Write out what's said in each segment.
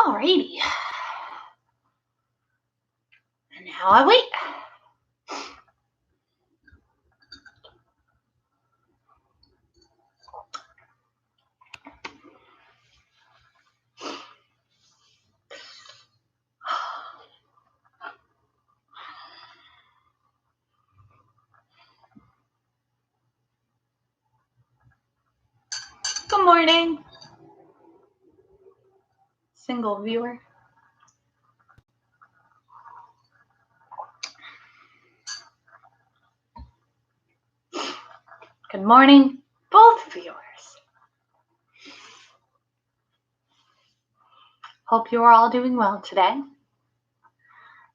Alrighty. And now I wait. Good morning. Single viewer. Good morning, both viewers. Hope you are all doing well today.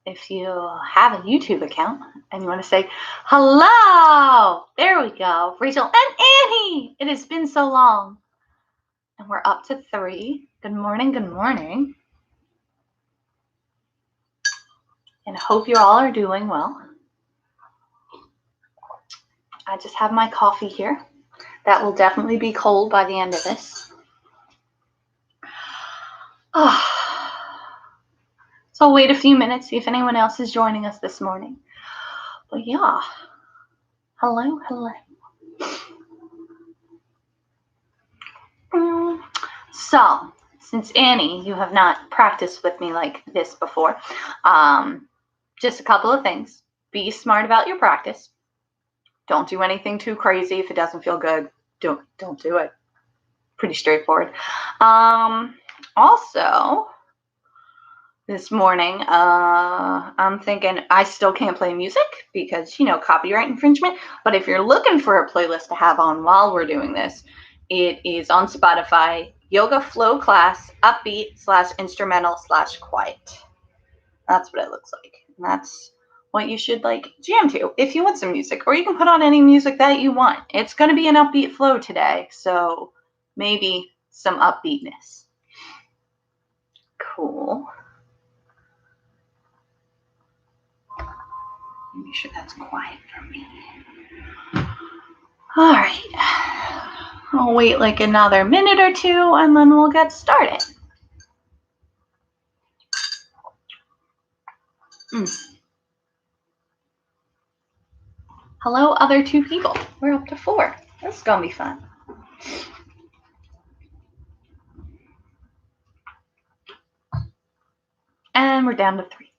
If you have a YouTube account and you want to say hello, there we go. Rachel and Annie, it has been so long. And we're up to 3. Good morning, good morning. And I hope you all are doing well. I just have my coffee here. That will definitely be cold by the end of this. So I'll wait a few minutes, see if anyone else is joining us this morning. But yeah, hello. So, since Annie, you have not practiced with me like this before, just a couple of things. Be smart about your practice. Don't do anything too crazy. If it doesn't feel good, don't do it. Pretty straightforward. Also, this morning, I'm thinking I still can't play music because, copyright infringement. But if you're looking for a playlist to have on while we're doing this, it is on Spotify, Yoga Flow Class, Upbeat / Instrumental / Quiet. That's what it looks like. And that's what you should jam to if you want some music. Or you can put on any music that you want. It's going to be an upbeat flow today, so maybe some upbeatness. Cool. Make sure that's quiet for me. All right. I'll wait another minute or 2 and then we'll get started. Hello, other 2 people. We're up to 4. This is going to be fun. And we're down to 3.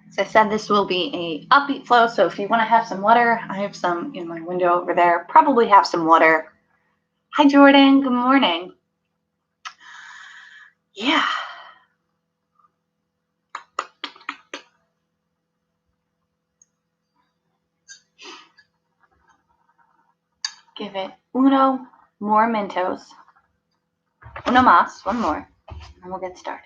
As I said, this will be a upbeat flow, so if you want to have some water, I have some in my window over there. Probably have some water. Hi, Jordan. Good morning. Yeah. Give it uno more mentos. Uno más, one more, and we'll get started.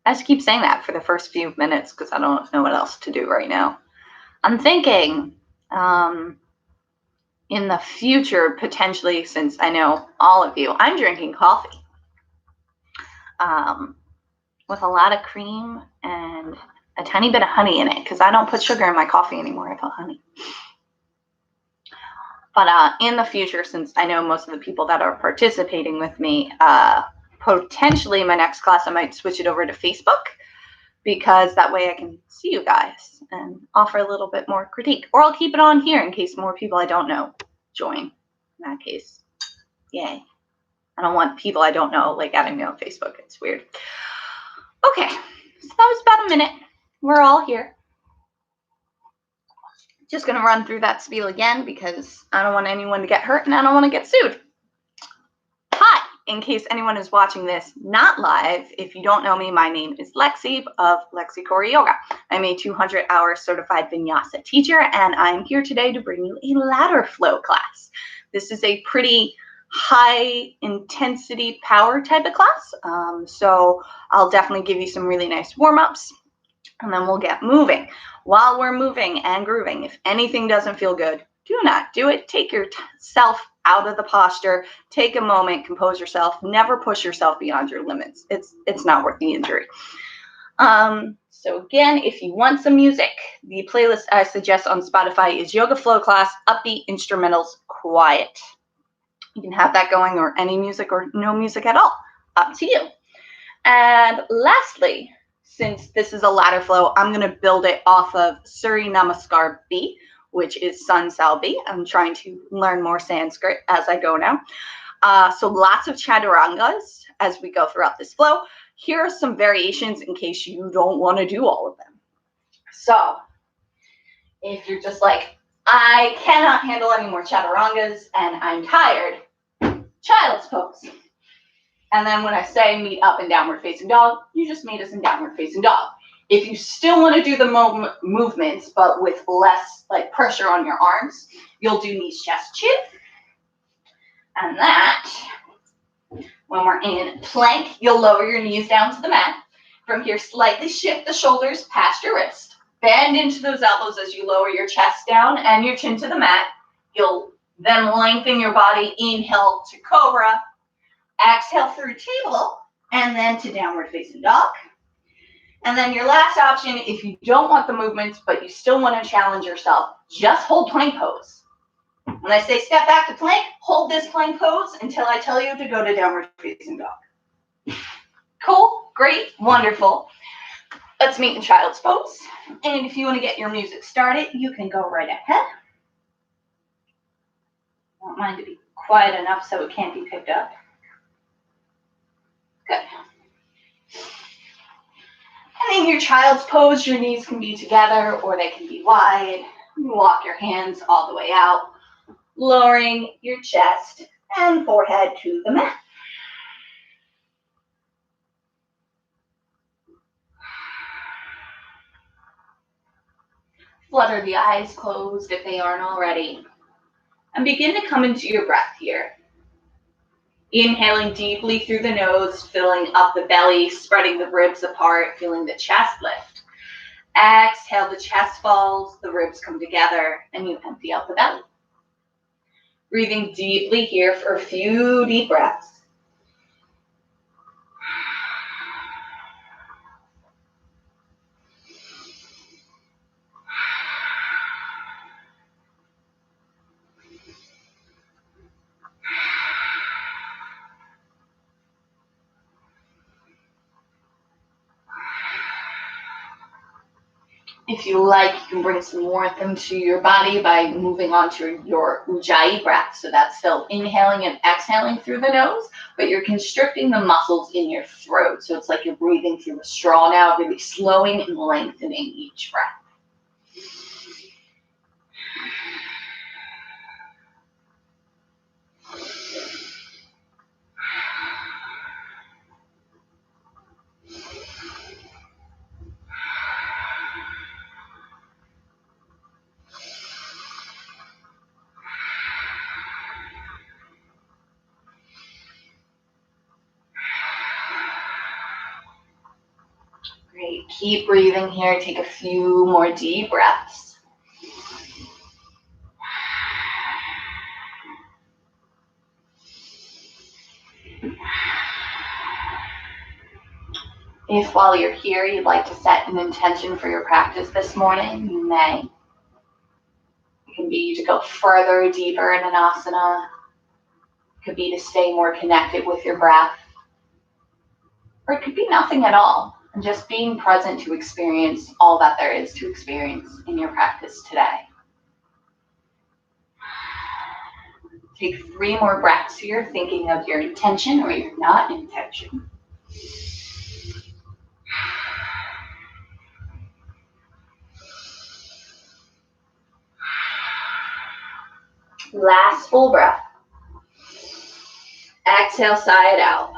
I just keep saying that for the first few minutes because I don't know what else to do right now. I'm thinking in the future, potentially, since I know all of you, I'm drinking coffee with a lot of cream and a tiny bit of honey in it because I don't put sugar in my coffee anymore. I put honey. But in the future, since I know most of the people that are participating with me, potentially my next class, I might switch it over to Facebook because that way I can see you guys and offer a little bit more critique. Or I'll keep it on here in case more people I don't know join. In that case, yay. I don't want people I don't know adding me on Facebook. It's weird. Okay, so that was about a minute. We're all here. Just going to run through that spiel again because I don't want anyone to get hurt and I don't want to get sued. Hi, in case anyone is watching this not live, if you don't know me, my name is Lexi of Lexi Core Yoga. I'm a 200-hour certified vinyasa teacher, and I'm here today to bring you a ladder flow class. This is a pretty high intensity power type of class, so I'll definitely give you some really nice warm-ups, and then we'll get moving. While we're moving and grooving, if anything doesn't feel good, do not do it. Take yourself out of the posture. Take a moment, compose yourself. Never push yourself beyond your limits. It's not worth the injury. So again, if you want some music, the playlist I suggest on Spotify is Yoga Flow Class, Upbeat Instrumentals, Quiet. You can have that going, or any music or no music at all. Up to you. And lastly, since this is a ladder flow, I'm going to build it off of Surya Namaskar B, which is Sun Sal B. I'm trying to learn more Sanskrit as I go now. So lots of chaturangas as we go throughout this flow. Here are some variations in case you don't want to do all of them. So if you're just like, I cannot handle any more chaturangas and I'm tired, child's pose. And then when I say meet up in downward facing dog, you just meet us in downward facing dog. If you still want to do the movements, but with less like pressure on your arms, you'll do knees, chest, chin. And that, when we're in plank, you'll lower your knees down to the mat. From here, slightly shift the shoulders past your wrist. Bend into those elbows as you lower your chest down and your chin to the mat. You'll then lengthen your body. Inhale to cobra. Exhale through table, and then to downward facing dog. And then your last option, if you don't want the movements, but you still want to challenge yourself, just hold plank pose. When I say step back to plank, hold this plank pose until I tell you to go to downward facing dog. Cool, great, wonderful. Let's meet in child's pose. And if you want to get your music started, you can go right ahead. I want mine to be quiet enough so it can't be picked up. Good. And in your child's pose, your knees can be together or they can be wide. You walk your hands all the way out, lowering your chest and forehead to the mat. Flutter the eyes closed if they aren't already. And begin to come into your breath here. Inhaling deeply through the nose, filling up the belly, spreading the ribs apart, feeling the chest lift. Exhale, the chest falls, the ribs come together, and you empty out the belly. Breathing deeply here for a few deep breaths. If you like, you can bring some warmth into your body by moving on to your Ujjayi breath. So that's still inhaling and exhaling through the nose, but you're constricting the muscles in your throat. So it's like you're breathing through a straw now, really slowing and lengthening each breath. Great. Keep breathing here. Take a few more deep breaths. If while you're here you'd like to set an intention for your practice this morning, you may. It can be to go further, deeper in an asana. It could be to stay more connected with your breath. Or it could be nothing at all, and just being present to experience all that there is to experience in your practice today. Take 3 more breaths here, thinking of your intention or your not intention. Last full breath. Exhale, sigh it out.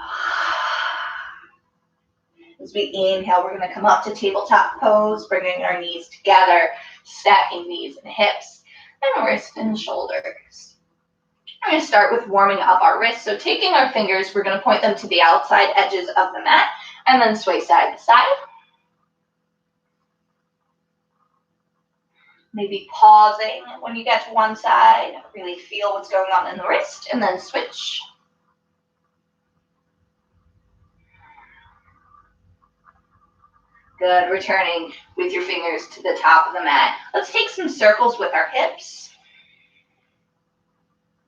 As we inhale, we're going to come up to tabletop pose, bringing our knees together, stacking knees and hips, and wrists and shoulders. We're going to start with warming up our wrists. So taking our fingers, we're going to point them to the outside edges of the mat, and then sway side to side. Maybe pausing when you get to one side, really feel what's going on in the wrist, and then switch. Good, returning with your fingers to the top of the mat. Let's take some circles with our hips.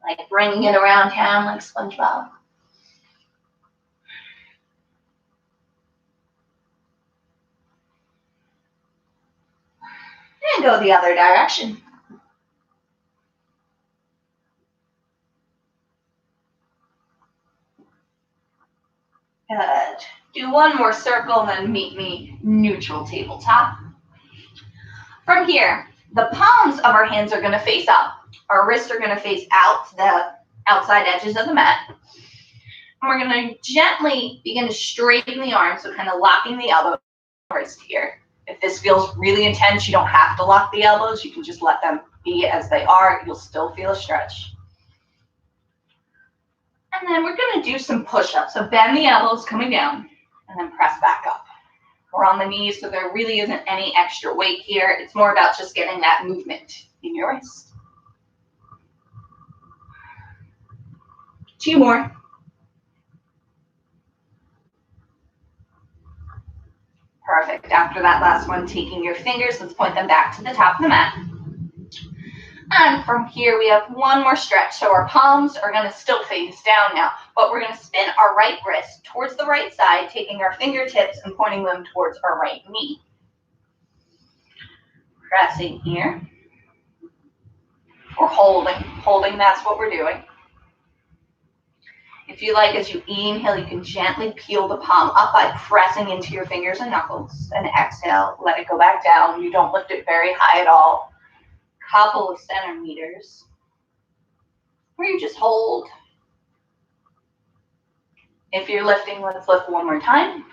Like bringing it around town like SpongeBob. And go the other direction. Good. Do one more circle, then meet me neutral tabletop. From here, the palms of our hands are going to face up. Our wrists are going to face out, the outside edges of the mat. And we're going to gently begin to straighten the arms, so kind of locking the elbow wrist here. If this feels really intense, you don't have to lock the elbows. You can just let them be as they are. You'll still feel a stretch. And then we're going to do some push-ups. So bend the elbows coming down and then press back up. We're on the knees, so there really isn't any extra weight here. It's more about just getting that movement in your wrist. 2 more. Perfect. After that last one, taking your fingers, let's point them back to the top of the mat. And from here, we have one more stretch. So our palms are going to still face down now, but we're going to spin our right wrist towards the right side, taking our fingertips and pointing them towards our right knee. Pressing here. Or holding. Holding, that's what we're doing. If you like, as you inhale, you can gently peel the palm up by pressing into your fingers and knuckles. And exhale, let it go back down. You don't lift it very high at all. Couple of centimeters. Where you just hold. If you're lifting, let's lift one more time.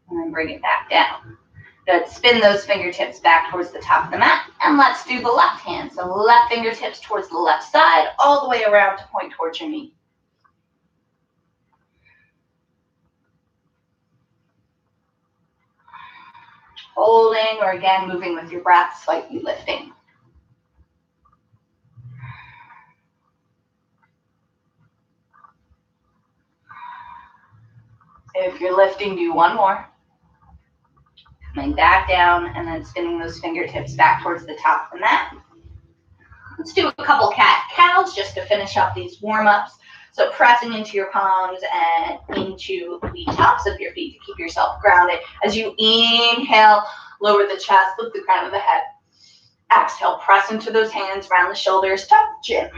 And then bring it back down. Good. Spin those fingertips back towards the top of the mat. And let's do the left hand. So left fingertips towards the left side, all the way around to point towards your knee. Holding, or again, moving with your breath, slightly lifting. If you're lifting, do one more. Coming back down and then spinning those fingertips back towards the top of the mat. Let's do a couple cat-cows just to finish up these warm-ups. So pressing into your palms and into the tops of your feet to keep yourself grounded. As you inhale, lower the chest, lift the crown of the head. Exhale, press into those hands, round the shoulders, tuck the chin.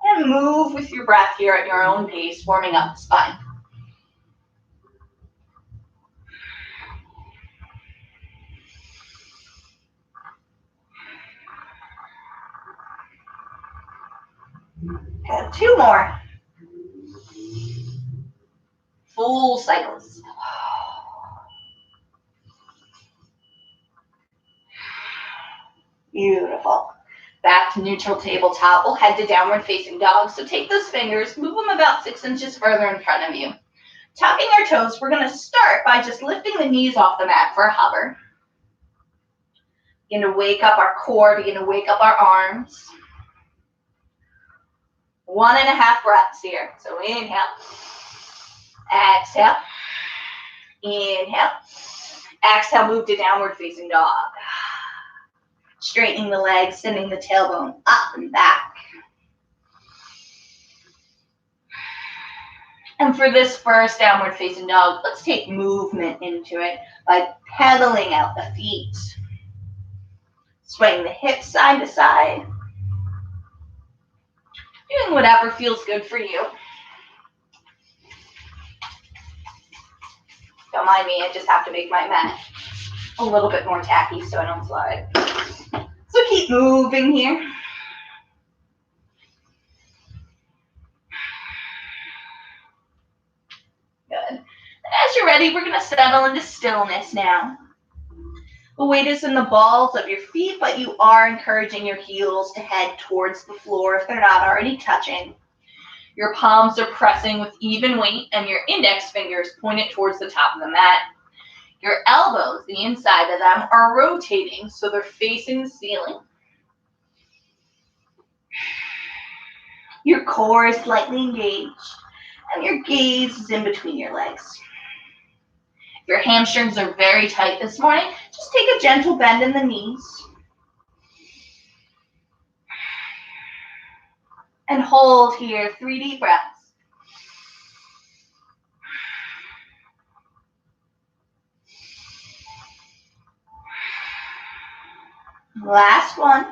And move with your breath here at your own pace, warming up the spine. Good. 2 more. Full cycles. Beautiful. Back to neutral tabletop. We'll head to downward facing dog. So take those fingers, move them about 6 inches further in front of you. Tucking our toes, we're going to start by just lifting the knees off the mat for a hover. Begin to wake up our core, begin to wake up our arms. 1.5 breaths here. So inhale, exhale, inhale, exhale, move to downward facing dog. Straightening the legs, sending the tailbone up and back. And for this first downward facing dog, let's take movement into it by pedaling out the feet. Swaying the hips side to side. Doing whatever feels good for you. Don't mind me, I just have to make my mat a little bit more tacky so I don't slide. So keep moving here. Good. And as you're ready, we're going to settle into stillness now. The weight is in the balls of your feet, but you are encouraging your heels to head towards the floor if they're not already touching. Your palms are pressing with even weight, and your index fingers pointed towards the top of the mat. Your elbows, the inside of them, are rotating, so they're facing the ceiling. Your core is slightly engaged, and your gaze is in between your legs. Your hamstrings are very tight this morning. Just take a gentle bend in the knees. And hold here, 3 deep breaths. Last one.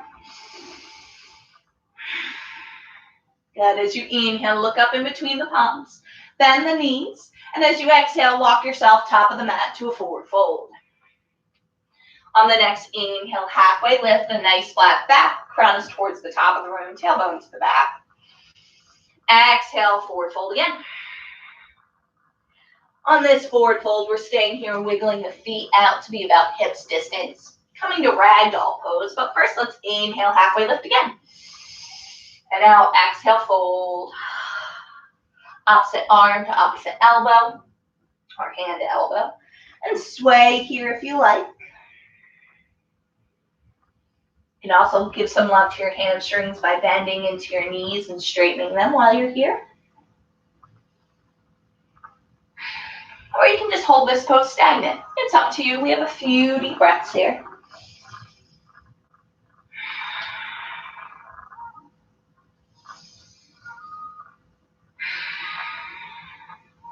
Good. As you inhale, look up in between the palms. Bend the knees. And as you exhale, walk yourself top of the mat to a forward fold. On the next inhale, halfway lift, a nice flat back. Crown is towards the top of the room, tailbone to the back. Exhale, forward fold again. On this forward fold, we're staying here, wiggling the feet out to be about hips distance. Coming to ragdoll pose, but first let's inhale, halfway lift again. And now exhale, fold. Opposite arm to opposite elbow, or hand to elbow. And sway here if you like. You can also give some love to your hamstrings by bending into your knees and straightening them while you're here. Or you can just hold this pose stagnant. It's up to you. We have a few deep breaths here.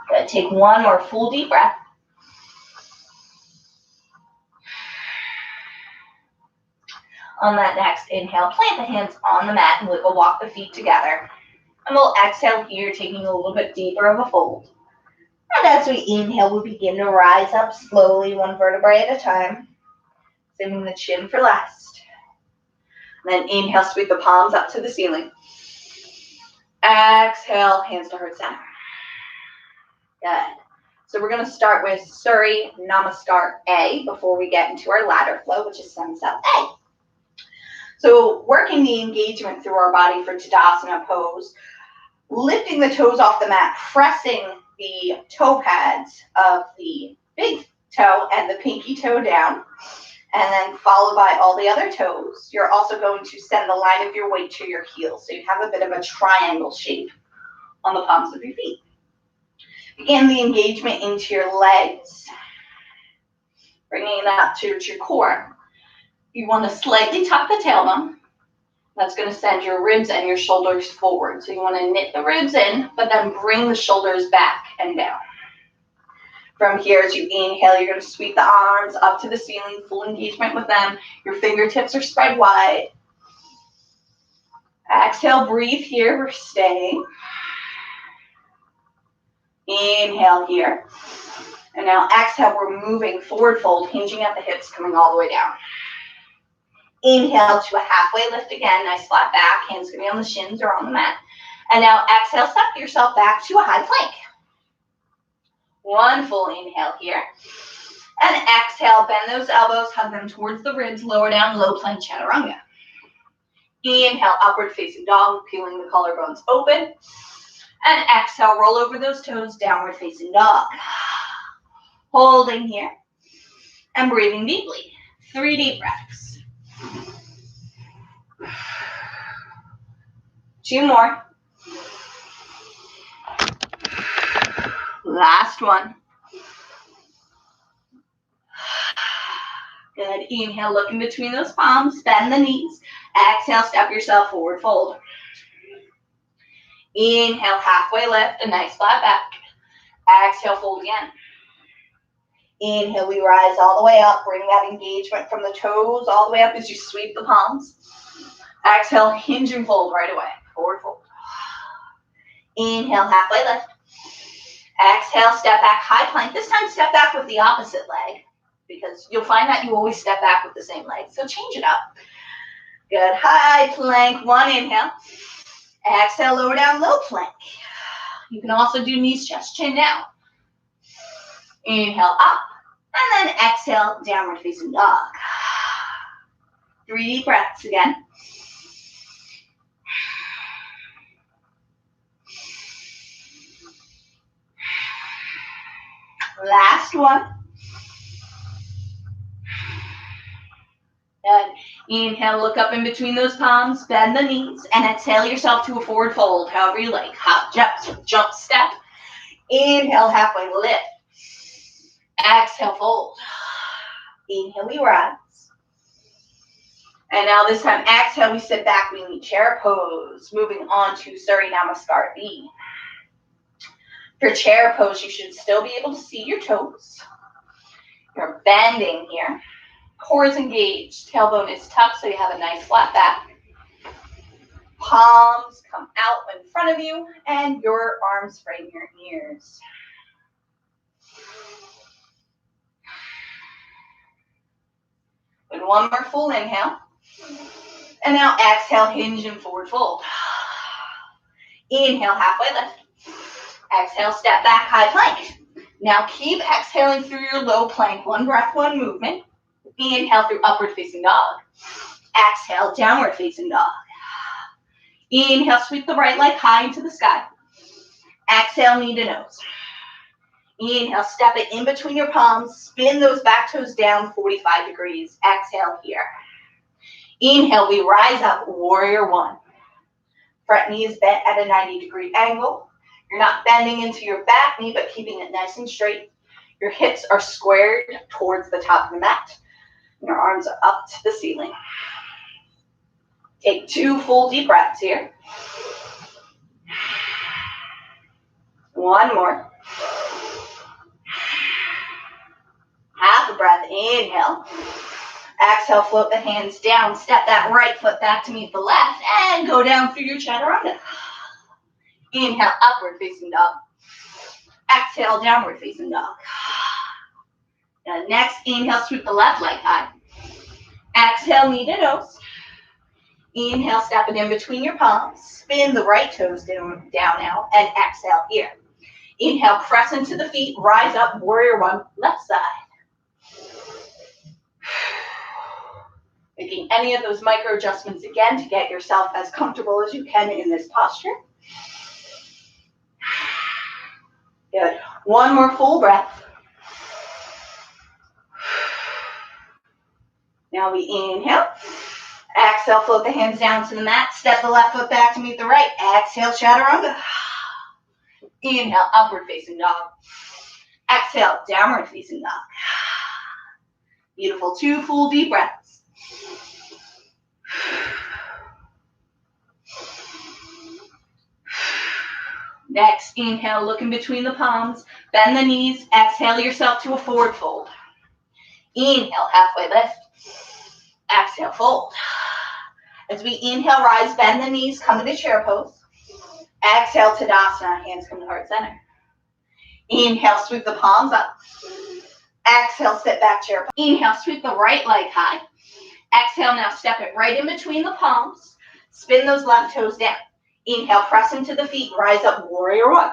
Good. Take one more full deep breath. On that next inhale, plant the hands on the mat and we'll walk the feet together. And we'll exhale here, taking a little bit deeper of a fold. And as we inhale, we begin to rise up slowly, one vertebrae at a time. Saving the chin for last. And then inhale, sweep the palms up to the ceiling. Exhale, hands to heart center. Good. So we're going to start with Surya Namaskar A before we get into our ladder flow, which is Sunset A. So working the engagement through our body for Tadasana pose, lifting the toes off the mat, pressing the toe pads of the big toe and the pinky toe down, and then followed by all the other toes. You're also going to send the line of your weight to your heels, so you have a bit of a triangle shape on the palms of your feet. Begin the engagement into your legs, bringing it up towards your core. You want to slightly tuck the tailbone. That's going to send your ribs and your shoulders forward. So you want to knit the ribs in, but then bring the shoulders back and down. From here, as you inhale, you're going to sweep the arms up to the ceiling, full engagement with them. Your fingertips are spread wide. Exhale, breathe here. We're staying. Inhale here. And now exhale, we're moving forward fold, hinging at the hips, coming all the way down. Inhale to a halfway lift again, nice flat back, hands going to be on the shins or on the mat. And now exhale, step yourself back to a high plank. One full inhale here. And exhale, bend those elbows, hug them towards the ribs, lower down, low plank chaturanga. Inhale, upward facing dog, peeling the collarbones open. And exhale, roll over those toes, downward facing dog. Holding here. And breathing deeply. 3 deep breaths. 2 more. Last one. Good. Inhale, look in between those palms, bend the knees. Exhale, step yourself forward, fold. Inhale, halfway lift, a nice flat back. Exhale, fold again. Inhale, we rise all the way up. Bring that engagement from the toes all the way up as you sweep the palms. Exhale, hinge and fold right away. Forward fold. Inhale, halfway lift. Exhale, step back, high plank. This time, step back with the opposite leg because you'll find that you always step back with the same leg. So change it up. Good. High plank. 1 inhale. Exhale, lower down, low plank. You can also do knees, chest, chin down. Inhale, up. And then exhale, downward facing dog. 3 deep breaths again. Last one. Good. Inhale, look up in between those palms, bend the knees, and exhale yourself to a forward fold, however you like. Hop, jump, jump, step. Inhale, halfway lift. Exhale, fold. Inhale, we rise. And now this time, exhale, we sit back, we meet chair pose. Moving on to Surya Namaskar B. For chair pose, you should still be able to see your toes. You're bending here. Core is engaged. Tailbone is tucked, so you have a nice flat back. Palms come out in front of you, and your arms frame your ears. And one more full inhale. And now exhale, hinge and forward fold. Inhale, halfway lift. Exhale, step back, high plank. Now keep exhaling through your low plank. One breath, one movement. Inhale through upward facing dog. Exhale, downward facing dog. Inhale, sweep the right leg high into the sky. Exhale, knee to nose. Inhale, step it in between your palms. Spin those back toes down 45 degrees. Exhale here. Inhale, we rise up, warrior one. Front knee is bent at a 90-degree angle. You're not bending into your back knee, but keeping it nice and straight. Your hips are squared towards the top of the mat. Your arms are up to the ceiling. Take 2 full deep breaths here. One more. Half a breath, inhale. Exhale, float the hands down. Step that right foot back to meet the left and go down through your chaturanga. Inhale, upward facing dog. Exhale, downward facing dog. Now next, inhale, sweep the left leg high. Exhale, knee to nose. Inhale, step it in between your palms. Spin the right toes down now, and exhale here. Inhale, press into the feet, rise up, warrior one, left side. Making any of those micro adjustments again to get yourself as comfortable as you can in this posture. Good. One more full breath. Now we inhale. Exhale, float the hands down to the mat. Step the left foot back to meet the right. Exhale, chaturanga. Inhale, upward facing dog. Exhale, downward facing dog. Beautiful. 2 full deep breaths. Next, inhale, look in between the palms. Bend the knees. Exhale yourself to a forward fold. Inhale, halfway lift. Exhale, fold. As we inhale, rise, bend the knees, come into chair pose. Exhale, Tadasana, hands come to heart center. Inhale, sweep the palms up. Exhale, sit back, chair pose. Inhale, sweep the right leg high. Exhale, now step it right in between the palms. Spin those left toes down. Inhale, press into the feet, rise up, warrior one.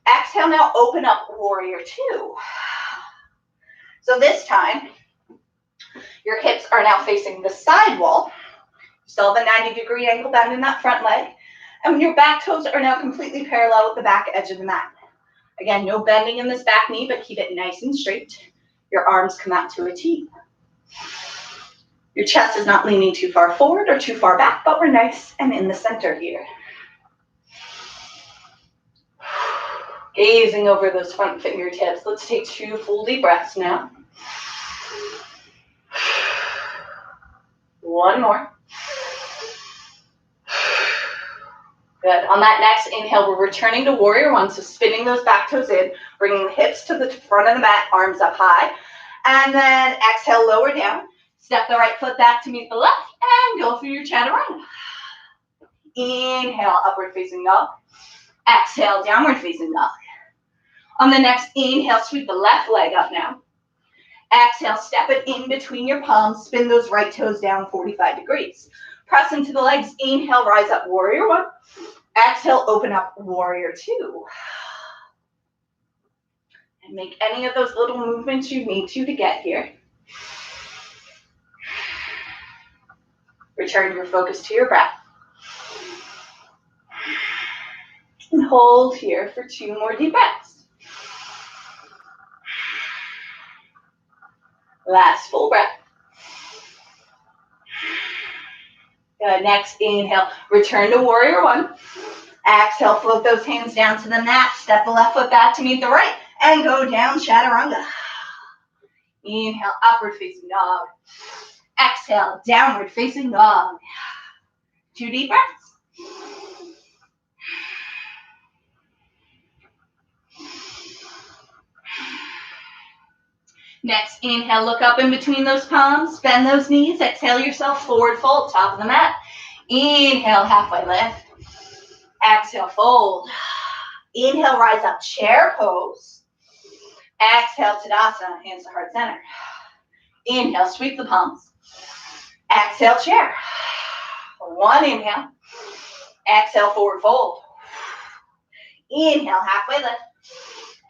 Exhale, now open up, warrior two. So this time, your hips are now facing the side wall. You still have a 90-degree angle bend in that front leg. And your back toes are now completely parallel with the back edge of the mat. Again, no bending in this back knee, but keep it nice and straight. Your arms come out to a T. Your chest is not leaning too far forward or too far back, but we're nice and in the center here. Gazing over those front fingertips. Let's take 2 full deep breaths now. One more. Good. On that next inhale, we're returning to warrior one. So spinning those back toes in, bringing the hips to the front of the mat, arms up high. And then exhale, lower down. Step the right foot back to meet the left and go through your chaturanga. Inhale, upward facing dog. Exhale, downward facing dog. On the next inhale, sweep the left leg up now. Exhale, step it in between your palms. Spin those right toes down 45 degrees. Press into the legs. Inhale, rise up, warrior one. Exhale, open up, warrior two. And make any of those little movements you need to get here. Return your focus to your breath. And hold here for 2 more deep breaths. Last full breath. Good. Next inhale, return to warrior one. Exhale, float those hands down to the mat. Step the left foot back to meet the right and go down chaturanga. Inhale, upward facing dog. Exhale, downward facing dog. 2 deep breaths. Next, inhale, look up in between those palms, bend those knees, exhale yourself, forward fold, top of the mat. Inhale, halfway lift. Exhale, fold. Inhale, rise up, chair pose. Exhale, Tadasana, hands to heart center. Inhale, sweep the palms. Exhale, chair. 1 inhale. Exhale, forward fold. Inhale, halfway lift.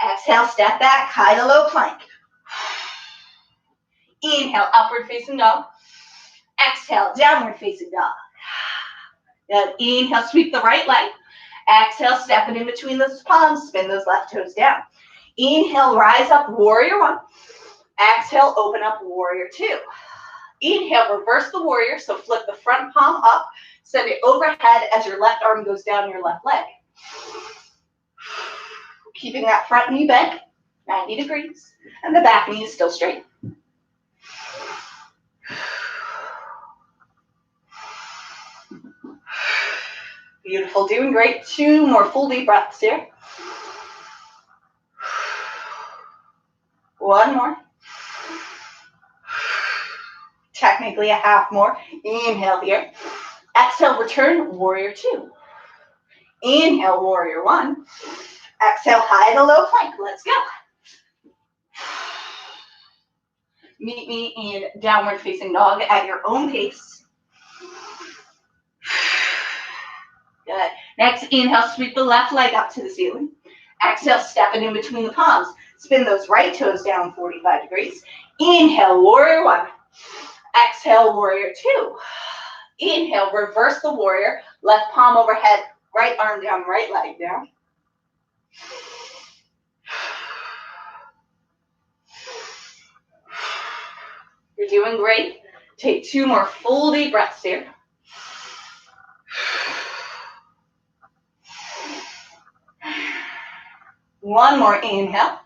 Exhale, step back, high to low plank. Inhale, upward facing dog. Exhale, downward facing dog. Good. Inhale, sweep the right leg. Exhale, step it in between those palms, spin those left toes down. Inhale, rise up, warrior 1. Exhale, open up, warrior 2. Inhale, reverse the warrior, so flip the front palm up, send it overhead as your left arm goes down your left leg. Keeping that front knee bent, 90 degrees, and the back knee is still straight. Beautiful, doing great. 2 more full deep breaths here. 1 more. Technically a half more. Inhale here. Exhale, return, warrior 2. Inhale, warrior 1. Exhale, high to low plank. Let's go. Meet me in downward facing dog at your own pace. Good. Next, inhale, sweep the left leg up to the ceiling. Exhale, step it in between the palms. Spin those right toes down 45 degrees. Inhale, warrior 1. Exhale, warrior 2. Inhale, reverse the warrior. Left palm overhead, right arm down, right leg down. You're doing great. Take 2 more full deep breaths here. One more inhale.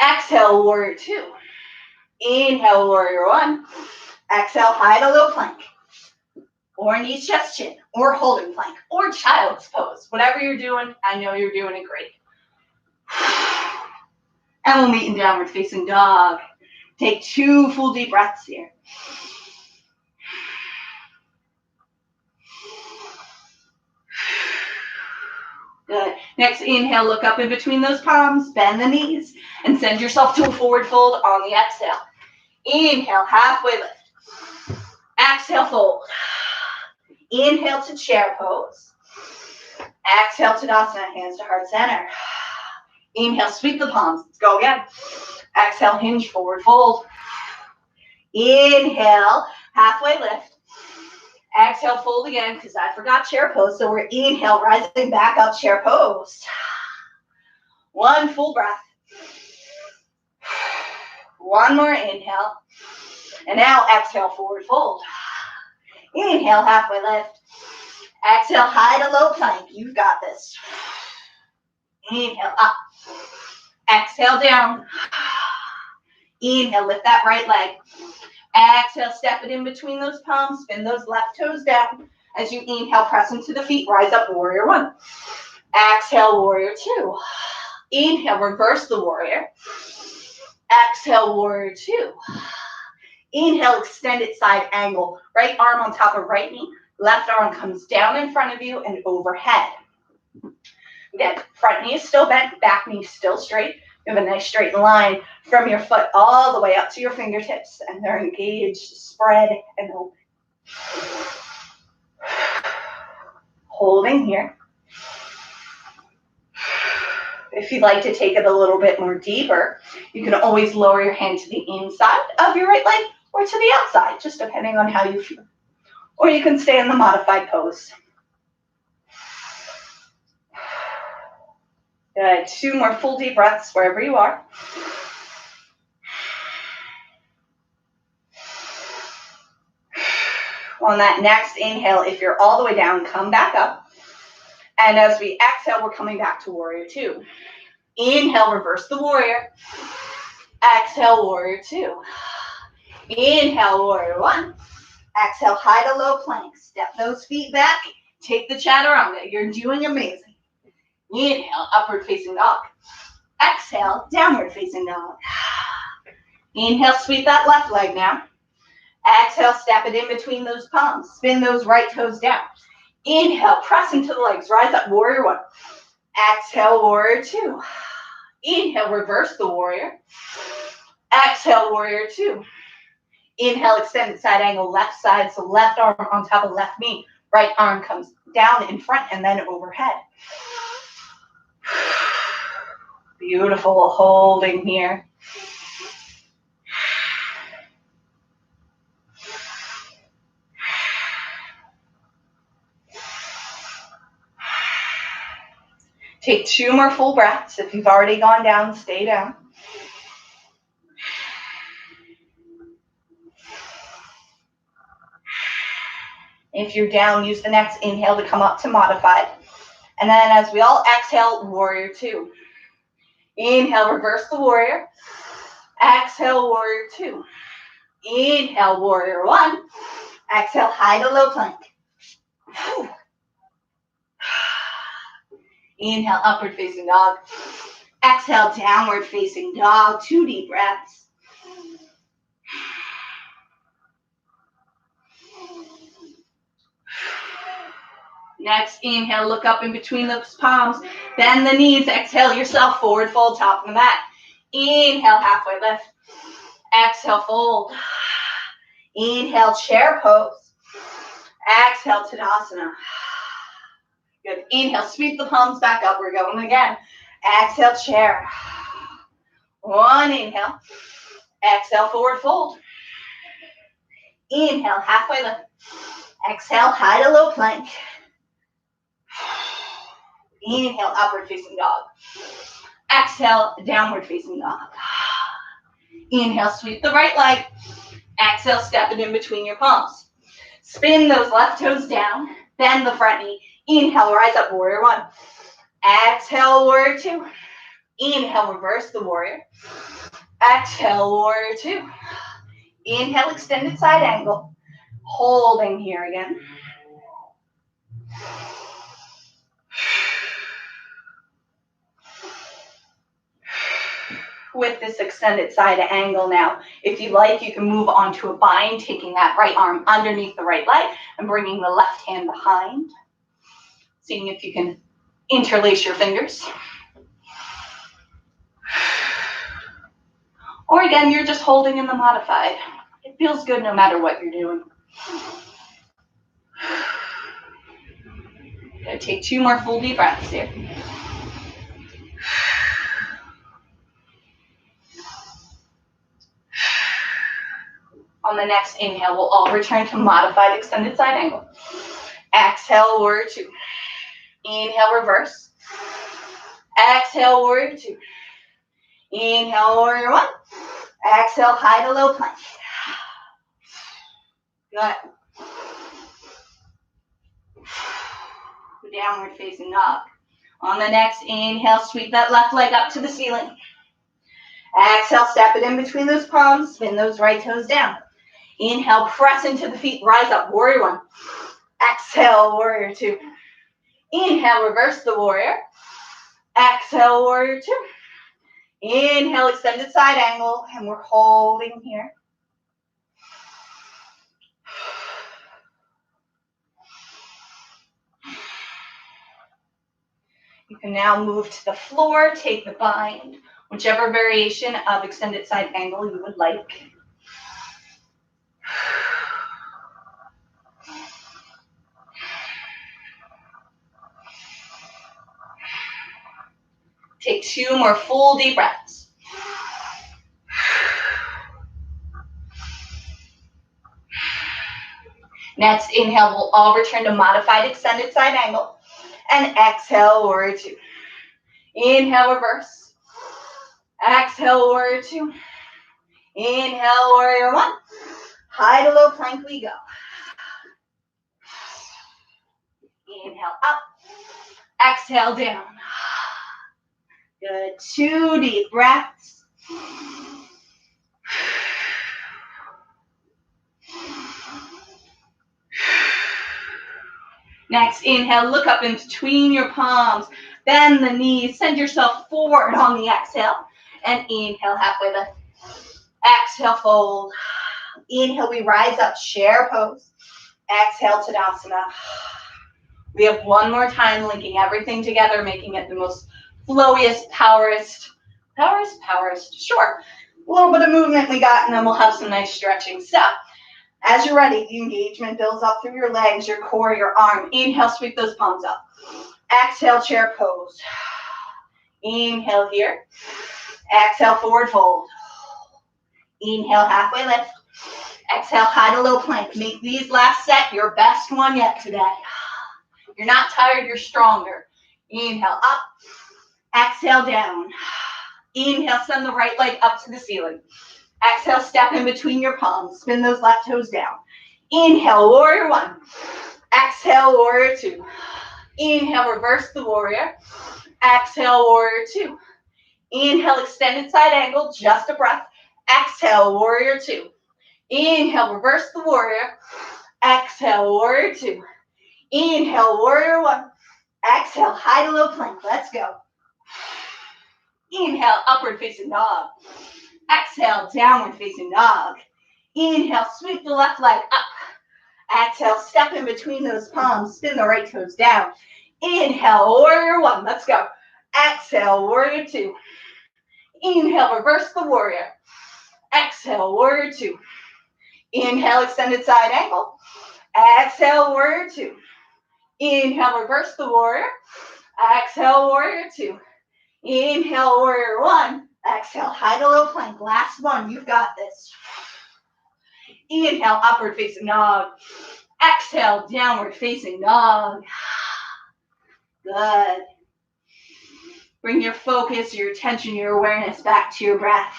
Exhale, warrior 2. Inhale, warrior 1. Exhale, high to low plank. Or knees, chest, chin. Or holding plank. Or child's pose. Whatever you're doing, I know you're doing it great. And we'll meet in downward facing dog. Take 2 full deep breaths here. Good. Next, inhale, look up in between those palms, bend the knees, and send yourself to a forward fold on the exhale. Inhale, halfway lift. Exhale, fold. Inhale to chair pose. Exhale, Tadasana, hands to heart center. Inhale, sweep the palms. Let's go again. Exhale, hinge, forward fold. Inhale, halfway lift. Exhale, fold again, because I forgot chair pose. So we're inhale, rising back up, chair pose. 1 full breath. 1 more inhale. And now exhale, forward fold. Inhale, halfway lift. Exhale, high to low plank. You've got this. Inhale, up. Exhale, down. Inhale, lift that right leg. Exhale, step it in between those palms. Spin those left toes down. As you inhale, press into the feet. Rise up, warrior 1. Exhale, warrior 2. Inhale, reverse the warrior. Exhale, warrior 2. Inhale, extended side angle. Right arm on top of right knee. Left arm comes down in front of you and overhead. Again, front knee is still bent, back knee is still straight. You have a nice straight line from your foot all the way up to your fingertips, and they're engaged, spread, and open. Holding here. If you'd like to take it a little bit more deeper, you can always lower your hand to the inside of your right leg or to the outside, just depending on how you feel. Or you can stay in the modified pose. Good. 2 more full deep breaths wherever you are. On that next inhale, if you're all the way down, come back up. And as we exhale, we're coming back to warrior 2. Inhale, reverse the warrior. Exhale, warrior two. Inhale, warrior one. Exhale, high to low plank. Step those feet back. Take the chaturanga. You're doing amazing. Inhale, upward facing dog. Exhale, downward facing dog. Inhale, sweep that left leg now. Exhale, step it in between those palms. Spin those right toes down. Inhale, press into the legs. Rise up, warrior one. Exhale, warrior two. Inhale, reverse the warrior. Exhale, warrior two. Inhale, extended side angle, left side, so left arm on top of left knee. Right arm comes down in front and then overhead. Beautiful, holding here. Take 2 more full breaths. If you've already gone down, stay down. If you're down, use the next inhale to come up to modified. And then as we all exhale, warrior two. Inhale, reverse the warrior. Exhale, warrior two. Inhale, warrior one. Exhale, high to low plank. Inhale, upward facing dog. Exhale, downward facing dog. 2 deep breaths. Next, inhale, look up in between those palms. Bend the knees. Exhale yourself, forward fold, top of the mat. Inhale, halfway lift. Exhale, fold. Inhale, chair pose. Exhale, Tadasana. Good. Inhale, sweep the palms back up. We're going again. Exhale, chair. 1 inhale. Exhale, forward fold. Inhale, halfway lift. Exhale, high to low plank. Inhale, upward facing dog. Exhale, downward facing dog. Inhale, sweep the right leg. Exhale, step it in between your palms. Spin those left toes down. Bend the front knee. Inhale, rise up, warrior one. Exhale, warrior two. Inhale, reverse the warrior. Exhale, warrior two. Inhale, extended side angle. Holding here again. With this extended side angle now, if you like, you can move onto a bind, taking that right arm underneath the right leg and bringing the left hand behind. Seeing if you can interlace your fingers. Or again, you're just holding in the modified. It feels good no matter what you're doing. Gonna take 2 more full deep breaths here. On the next inhale, we'll all return to modified extended side angle. Exhale, warrior two. Inhale, reverse. Exhale, warrior two. Inhale, warrior one. Exhale, high to low plank. Good. Downward facing dog. On the next inhale, sweep that left leg up to the ceiling. Exhale, step it in between those palms. Spin those right toes down. Inhale, press into the feet. Rise up, warrior one. Exhale, warrior two. Inhale, reverse the warrior. Exhale, warrior two. Inhale, extended side angle, and we're holding here. You can now move to the floor, take the bind, whichever variation of extended side angle you would like. Take 2 more full deep breaths. Next inhale, we'll all return to modified extended side angle. And exhale, warrior two. Inhale, reverse. Exhale, warrior two. Inhale, warrior one. High to low plank we go. Inhale up. Exhale down. Good. 2 deep breaths. Next, inhale, look up in between your palms. Bend the knees, send yourself forward on the exhale. And inhale, halfway lift. Exhale, fold. Inhale, we rise up, chair pose. Exhale, Tadasana. We have one more time, linking everything together, making it the most flowiest, powerest, sure. A little bit of movement we got, and then we'll have some nice stretching. So, as you're ready, the engagement builds up through your legs, your core, your arm. Inhale, sweep those palms up. Exhale, chair pose. Inhale here. Exhale, forward fold. Inhale, halfway lift. Exhale, high to low plank. Make these last set your best one yet today. You're not tired, you're stronger. Inhale, up. Exhale, down. Inhale, send the right leg up to the ceiling. Exhale, step in between your palms. Spin those left toes down. Inhale, warrior one. Exhale, warrior two. Inhale, reverse the warrior. Exhale, warrior two. Inhale, extended side angle, just a breath. Exhale, warrior two. Inhale, reverse the warrior. Exhale, warrior two. Inhale, warrior one. Exhale, high to low plank. Let's go. Inhale, upward facing dog. Exhale, downward facing dog. Inhale, sweep the left leg up. Exhale, step in between those palms. Spin the right toes down. Inhale, warrior one. Let's go. Exhale, warrior two. Inhale, reverse the warrior. Exhale, warrior two. Inhale, extended side angle. Exhale, warrior two. Inhale, reverse the warrior. Exhale, warrior two. Inhale, warrior one. Exhale, high to low plank. Last one, you've got this. Inhale, upward facing dog. Exhale, downward facing dog. Good. Bring your focus, your attention, your awareness back to your breath.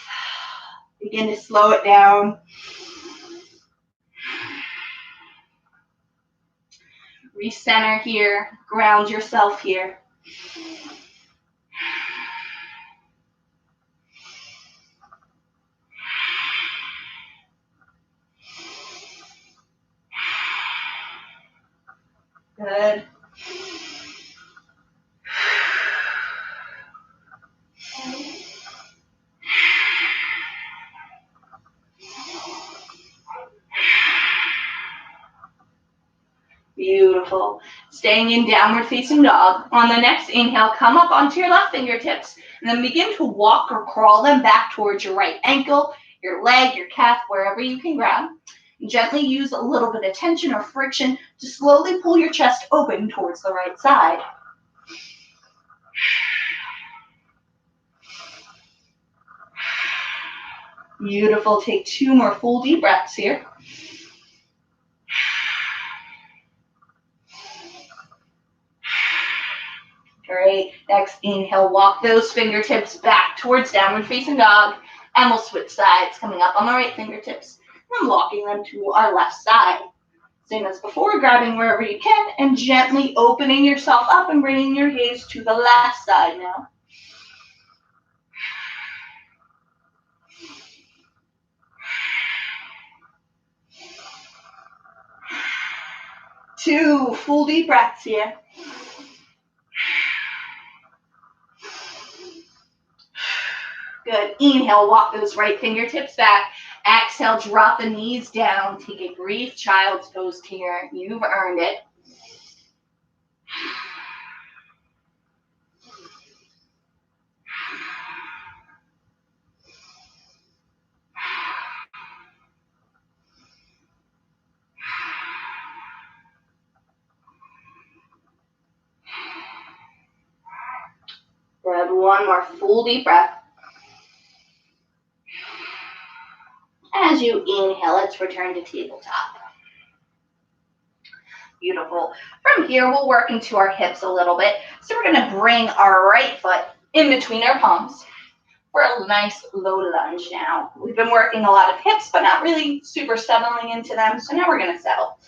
Begin to slow it down. Recenter here. Ground yourself here. Good. Beautiful. Staying in downward facing dog. On the next inhale, come up onto your left fingertips and then begin to walk or crawl them back towards your right ankle, your leg, your calf, wherever you can grab. Gently use a little bit of tension or friction to slowly pull your chest open towards the right side. Beautiful. Take 2 more full deep breaths here. Great. Next inhale, walk those fingertips back towards downward facing dog, and we'll switch sides, coming up on the right fingertips and walking them to our left side. Same as before, grabbing wherever you can and gently opening yourself up and bringing your gaze to the left side now. Two full deep breaths here. Good. Inhale, walk those right fingertips back. Exhale, drop the knees down. Take a brief child's pose here. You've earned it. Good. One more full deep breath. As you inhale, let's return to tabletop. Beautiful. From here, we'll work into our hips a little bit. So we're going to bring our right foot in between our palms for a nice low lunge now. We've been working a lot of hips, but not really super settling into them. So now we're going to settle.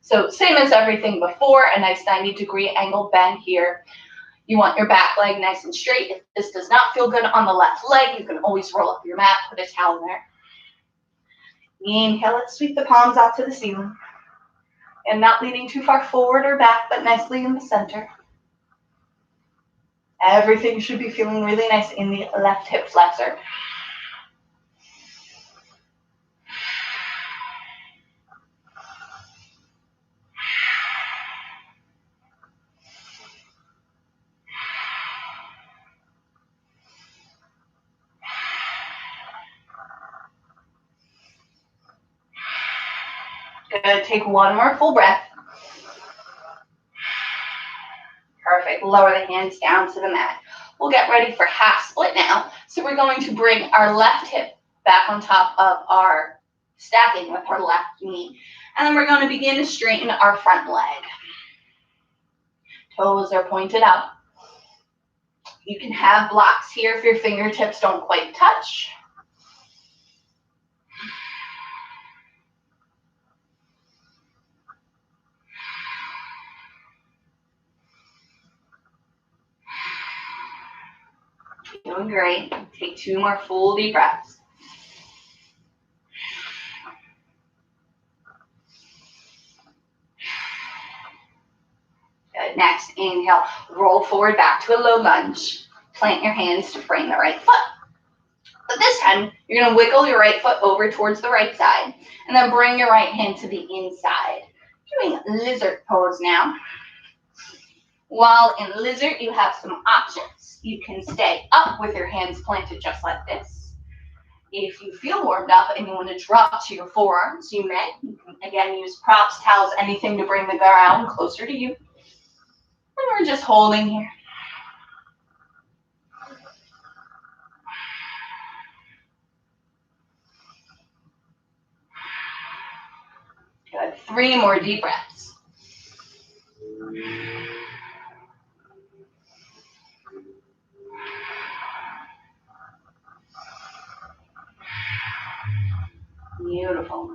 So same as everything before, a nice 90-degree angle bend here. You want your back leg nice and straight. If this does not feel good on the left leg, you can always roll up your mat, put a towel there. Inhale, let's sweep the palms out to the ceiling. And not leaning too far forward or back, but nicely in the center. Everything should be feeling really nice in the left hip flexor. Good, take one more full breath. Perfect, lower the hands down to the mat. We'll get ready for half split now. So we're going to bring our left hip back on top of our stacking with our left knee. And then we're going to begin to straighten our front leg. Toes are pointed out. You can have blocks here if your fingertips don't quite touch. Doing great. Take two more full deep breaths. Good. Next, inhale, roll forward back to a low lunge. Plant your hands to frame the right foot. But this time, you're going to wiggle your right foot over towards the right side, and then bring your right hand to the inside. Doing lizard pose now. While in lizard, you have some options. You can stay up with your hands planted just like this. If you feel warmed up and you want to drop to your forearms, you may. You can, again, use props, towels, anything to bring the ground closer to you. And we're just holding here. Good. 3 more deep breaths. Beautiful.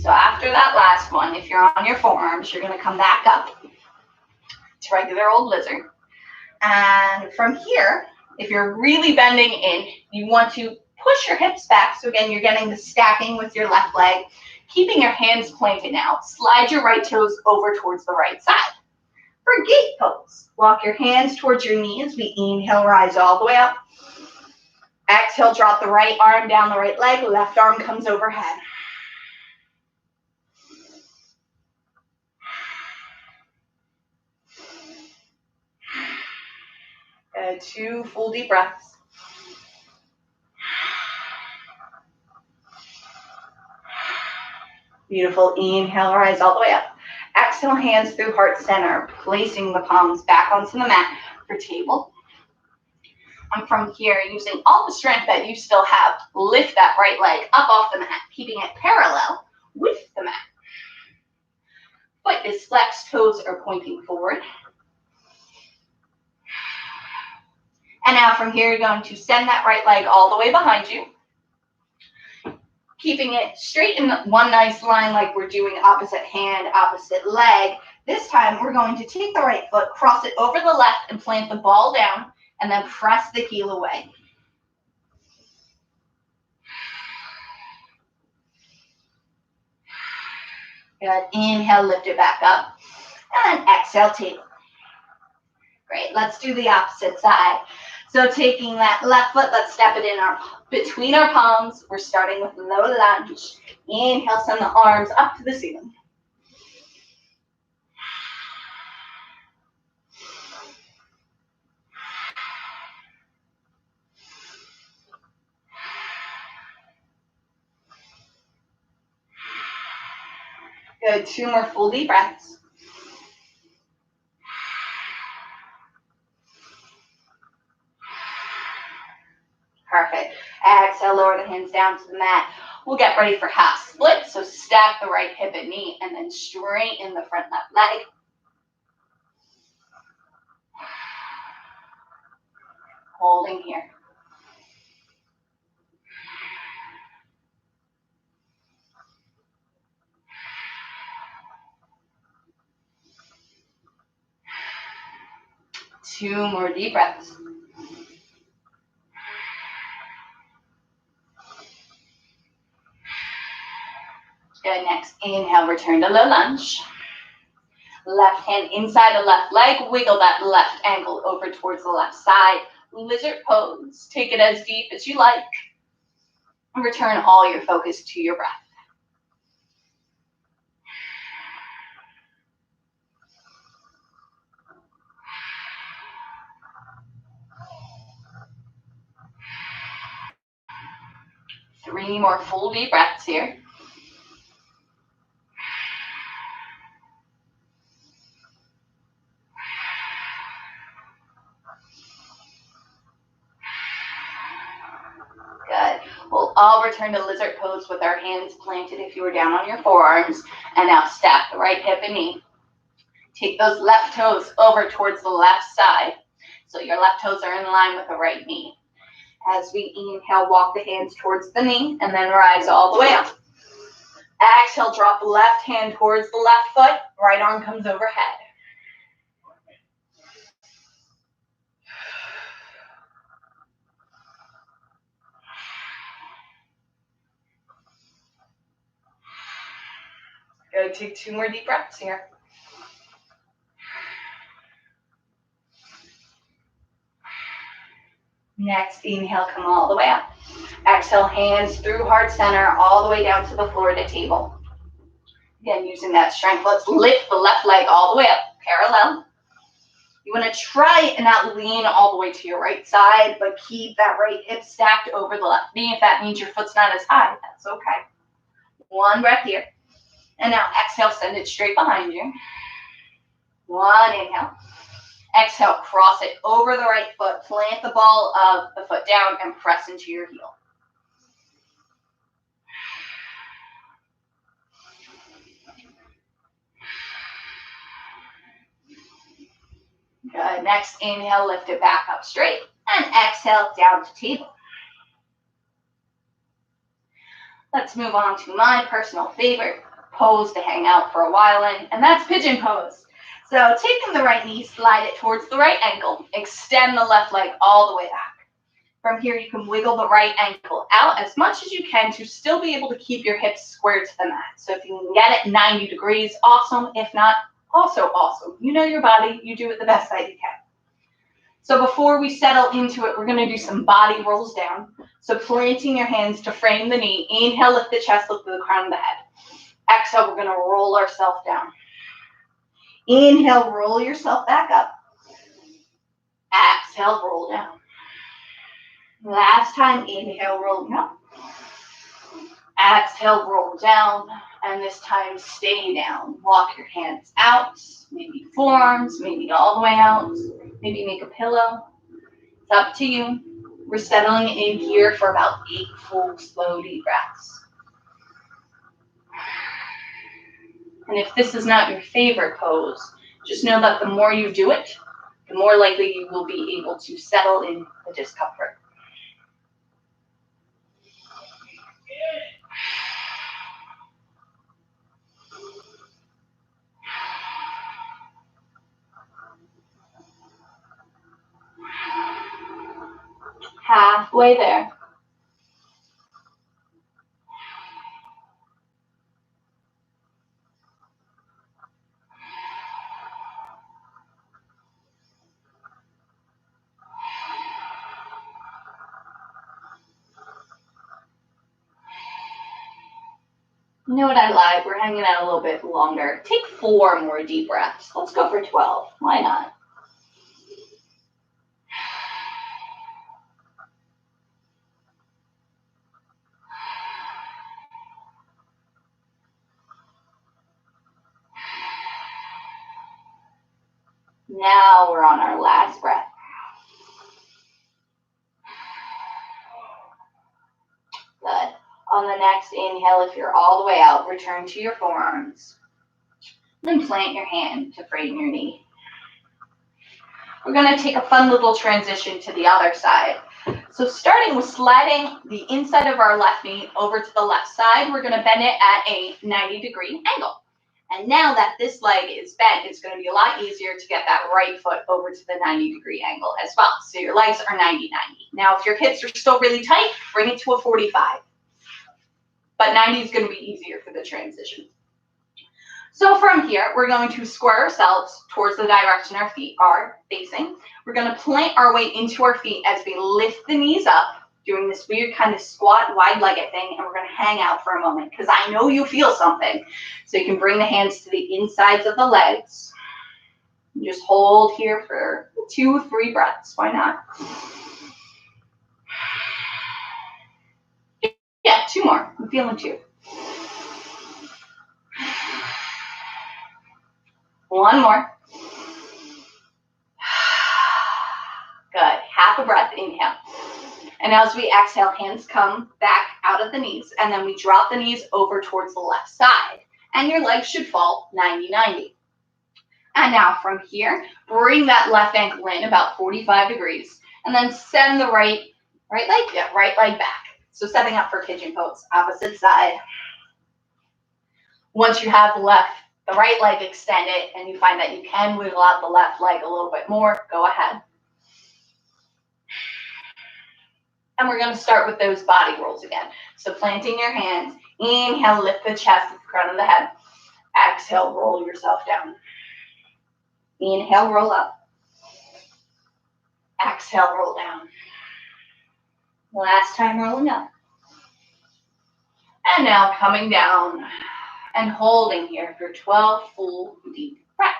So after that last one, if you're on your forearms, you're going to come back up to regular old lizard. And from here, if you're really bending in, you want to push your hips back. So again, you're getting the stacking with your left leg, keeping your hands planted now. Slide your right toes over towards the right side. For gate pose, walk your hands towards your knees. We inhale, rise all the way up. Exhale, drop the right arm down the right leg. Left arm comes overhead. Good. 2 full deep breaths. Beautiful. Inhale, rise all the way up. Exhale, hands through heart center, placing the palms back onto the mat for table. And from here, using all the strength that you still have, lift that right leg up off the mat, keeping it parallel with the mat. Foot is flexed, toes are pointing forward. And now from here, you're going to send that right leg all the way behind you, keeping it straight in one nice line like we're doing opposite hand, opposite leg. This time, we're going to take the right foot, cross it over the left, and plant the ball down, and then press the heel away. Good. Inhale, lift it back up. And then exhale, table. Great. Let's do the opposite side. So taking that left foot, let's step it in between our palms. We're starting with low lunge. Inhale, send the arms up to the ceiling. Good. 2 more full deep breaths. Perfect. Exhale, lower the hands down to the mat. We'll get ready for half split. So stack the right hip and knee and then straighten the front left leg. Holding here. Two more deep breaths. Good, next inhale, return to low lunge. Left hand inside the left leg, wiggle that left ankle over towards the left side. Lizard pose, take it as deep as you like. And return all your focus to your breath. Three more full deep breaths here. Good. We'll all return to lizard pose with our hands planted if you were down on your forearms. And now stack the right hip and knee. Take those left toes over towards the left side. So your left toes are in line with the right knee. As we inhale, walk the hands towards the knee and then rise all the way up. Exhale, drop the left hand towards the left foot. Right arm comes overhead. Good, take two more deep breaths here. Next, inhale, come all the way up. Exhale, hands through heart center, all the way down to the floor to table. Again, using that strength, let's lift the left leg all the way up, parallel. You want to try and not lean all the way to your right side, but keep that right hip stacked over the left knee. If that means your foot's not as high, that's okay. One breath here. And now exhale, send it straight behind you. One inhale. Exhale, cross it over the right foot. Plant the ball of the foot down and press into your heel. Good. Next, inhale, lift it back up straight. And exhale, down to table. Let's move on to my personal favorite pose to hang out for a while in, and that's pigeon pose. So taking the right knee, slide it towards the right ankle. Extend the left leg all the way back. From here, you can wiggle the right ankle out as much as you can to still be able to keep your hips squared to the mat. So if you can get it 90 degrees, awesome. If not, also awesome. You know your body. You do it the best that you can. So before we settle into it, we're going to do some body rolls down. So planting your hands to frame the knee. Inhale, lift the chest, lift the crown of the head. Exhale, we're going to roll ourselves down. Inhale, roll yourself back up. Exhale, roll down. Last time, inhale, roll down. Exhale, roll down. And this time, stay down. Walk your hands out. Maybe forearms, maybe all the way out. Maybe make a pillow. It's up to you. We're settling in here for about 8 full, slow, deep breaths. And if this is not your favorite pose, just know that the more you do it, the more likely you will be able to settle in the discomfort. Halfway there. You know what I like? We're hanging out a little bit longer. Take 4 more deep breaths. Let's go for 12. Why not? Now we're on our last breath. Good. On the next inhale, if you're all the way out, return to your forearms. Then plant your hand to frame your knee. We're going to take a fun little transition to the other side. So starting with sliding the inside of our left knee over to the left side, we're going to bend it at a 90-degree angle. And now that this leg is bent, it's going to be a lot easier to get that right foot over to the 90-degree angle as well. So your legs are 90-90. Now, if your hips are still really tight, bring it to a 45. but 90 is going to be easier for the transition. So from here, we're going to square ourselves towards the direction our feet are facing. We're going to plant our weight into our feet as we lift the knees up, doing this weird kind of squat, wide-legged thing, and we're going to hang out for a moment because I know you feel something. So you can bring the hands to the insides of the legs. Just hold here for 2-3 breaths. Why not? Yeah, 2 more. I'm feeling 2. 1 more. Good. Half a breath. Inhale. And as we exhale, hands come back out of the knees, and then we drop the knees over towards the left side, and your legs should fall 90-90. And now from here, bring that left ankle in about 45 degrees, and then send the right leg back. So setting up for pigeon pose, opposite side. Once you have the right leg extended, and you find that you can wiggle out the left leg a little bit more, go ahead. And we're going to start with those body rolls again. So planting your hands, inhale, lift the chest at the crown of the head. Exhale, roll yourself down. Inhale, roll up. Exhale, roll down. Last time, rolling up. And now coming down and holding here for 12 full deep breaths.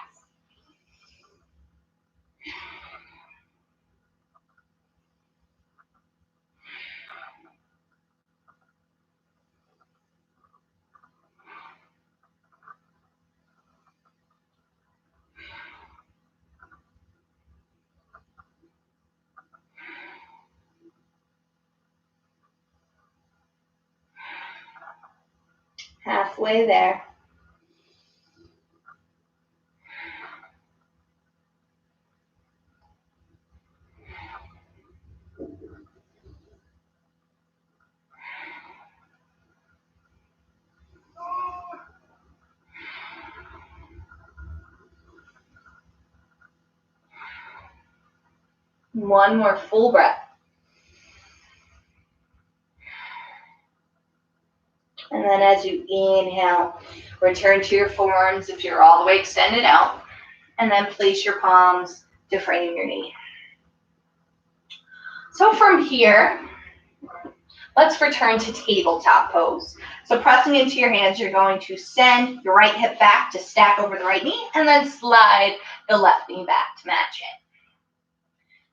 Halfway there. One more full breath. And then as you inhale, return to your forearms if you're all the way extended out. And then place your palms to frame your knee. So from here, let's return to tabletop pose. So pressing into your hands, you're going to send your right hip back to stack over the right knee, and then slide the left knee back to match it.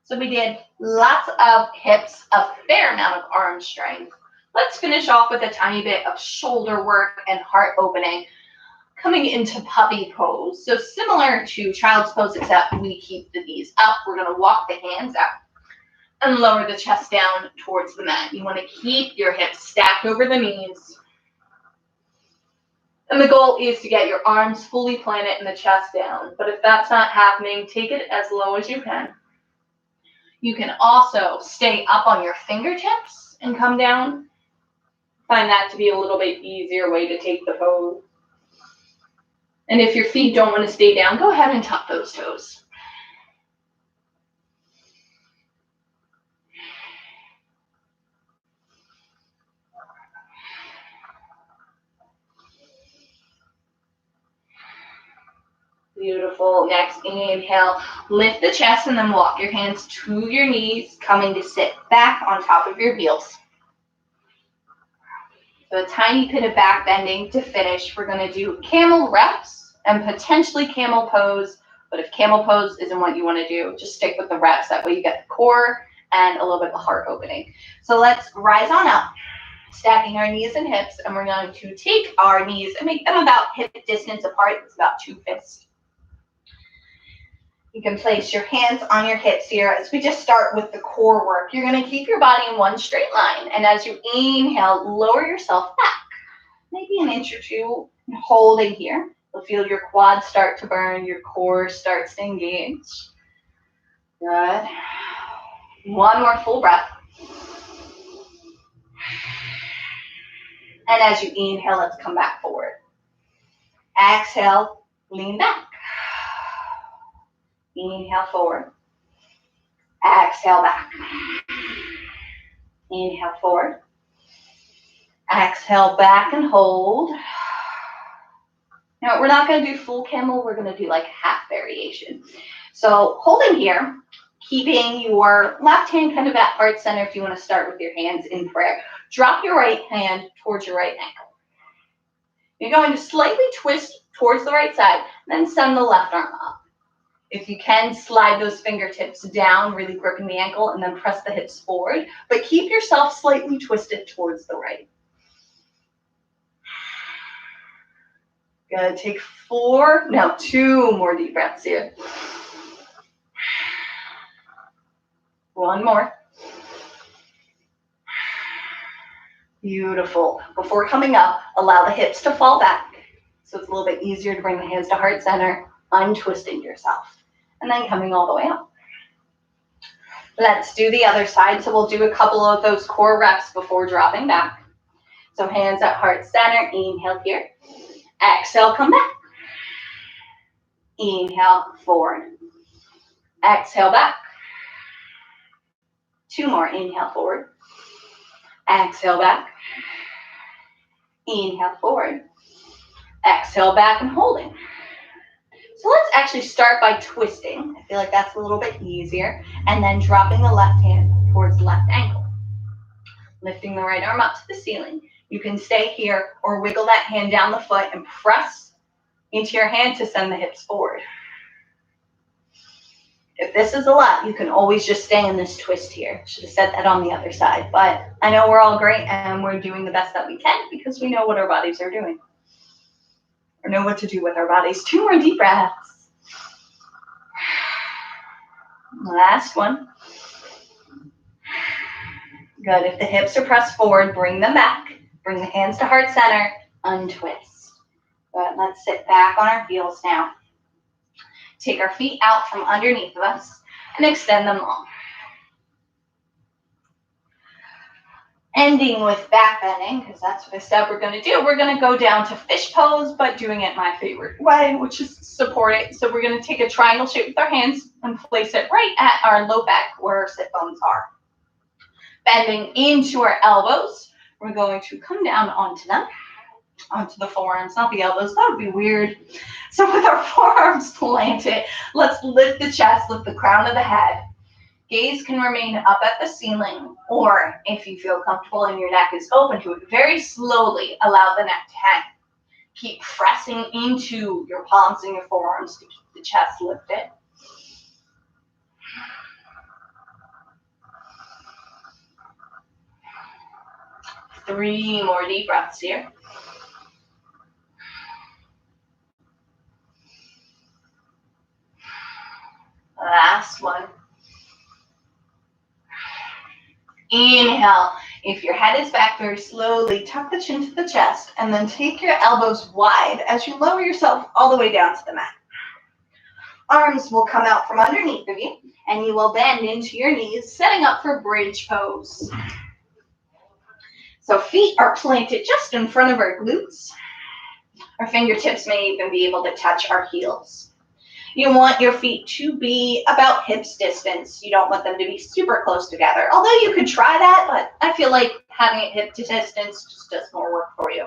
So we did lots of hips, a fair amount of arm strength. Let's finish off with a tiny bit of shoulder work and heart opening. Coming into puppy pose. So similar to child's pose, except we keep the knees up. We're going to walk the hands out and lower the chest down towards the mat. You want to keep your hips stacked over the knees. And the goal is to get your arms fully planted and the chest down. But if that's not happening, take it as low as you can. You can also stay up on your fingertips and come down. Find that to be a little bit easier way to take the pose. And if your feet don't want to stay down, go ahead and tuck those toes. Beautiful. Next, inhale, lift the chest and then walk your hands to your knees, coming to sit back on top of your heels. So a tiny bit of back bending to finish. We're going to do camel reps and potentially camel pose. But if camel pose isn't what you want to do, just stick with the reps. That way you get the core and a little bit of heart opening. So let's rise on up, stacking our knees and hips. And we're going to take our knees and make them about hip distance apart. It's about 2 fists. You can place your hands on your hips here as we just start with the core work. You're going to keep your body in one straight line. And as you inhale, lower yourself back, maybe an inch or 2, and holding here. You'll feel your quads start to burn, your core starts to engage. Good. One more full breath. And as you inhale, let's come back forward. Exhale, lean back. Inhale forward. Exhale back. Inhale forward. Exhale back and hold. Now we're not going to do full camel, we're going to do like half variation. So holding here, keeping your left hand kind of at heart center if you want to start with your hands in prayer. Drop your right hand towards your right ankle. You're going to slightly twist towards the right side, then send the left arm up. If you can, slide those fingertips down, really gripping the ankle, and then press the hips forward, but keep yourself slightly twisted towards the right. Good, take 4, now 2 more deep breaths here. 1 more. Beautiful. Before coming up, allow the hips to fall back. So it's a little bit easier to bring the hands to heart center, untwisting yourself, and then coming all the way up. Let's do the other side. So we'll do a couple of those core reps before dropping back. So hands at heart center, inhale here. Exhale, come back. Inhale, forward. Exhale, back. 2 more, inhale, forward. Exhale, back. Inhale, forward. Exhale, back and holding. So let's actually start by twisting. I feel like that's a little bit easier. And then dropping the left hand towards the left ankle. Lifting the right arm up to the ceiling. You can stay here or wiggle that hand down the foot and press into your hand to send the hips forward. If this is a lot, you can always just stay in this twist here. Should have said that on the other side. But I know we're all great and we're doing the best that we can because we know what our bodies are doing. Or know what to do with our bodies. 2 more deep breaths. Last one. Good. If the hips are pressed forward, bring them back. Bring the hands to heart center. Untwist. Good. Let's sit back on our heels now. Take our feet out from underneath of us and extend them long. Ending with back bending, because that's what I said we're going to do. We're going to go down to fish pose, but doing it my favorite way, which is support it. So we're going to take a triangle shape with our hands and place it right at our low back where our sit bones are. Bending into our elbows, we're going to come down onto them, onto the forearms, not the elbows. That would be weird. So with our forearms planted, let's lift the chest, lift the crown of the head. Gaze can remain up at the ceiling, or if you feel comfortable and your neck is open to it, very slowly allow the neck to hang. Keep pressing into your palms and your forearms to keep the chest lifted. Three more deep breaths here. Last one. Inhale. If your head is back, very slowly tuck the chin to the chest and then take your elbows wide as you lower yourself all the way down to the mat. Arms will come out from underneath of you and you will bend into your knees, setting up for bridge pose. So feet are planted just in front of our glutes. Our fingertips may even be able to touch our heels. You want your feet to be about hips distance. You don't want them to be super close together. Although you could try that, but I feel like having it hip distance just does more work for you.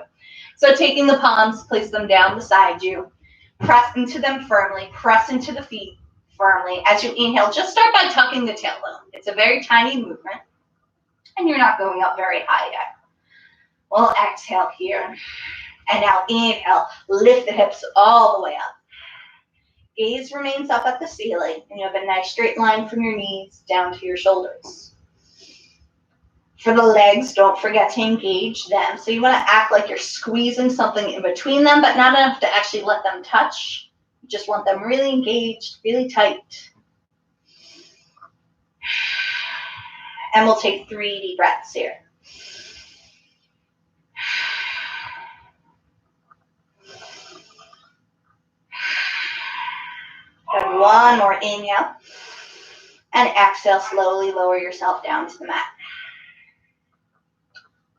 So taking the palms, place them down beside you. Press into them firmly. Press into the feet firmly. As you inhale, just start by tucking the tailbone. It's a very tiny movement, and you're not going up very high yet. We'll exhale here. And now inhale, lift the hips all the way up. Gaze remains up at the ceiling, and you have a nice straight line from your knees down to your shoulders. For the legs, don't forget to engage them. So you want to act like you're squeezing something in between them, but not enough to actually let them touch. You just want them really engaged, really tight. And we'll take 3 deep breaths here. Good. One more inhale. And exhale, slowly lower yourself down to the mat.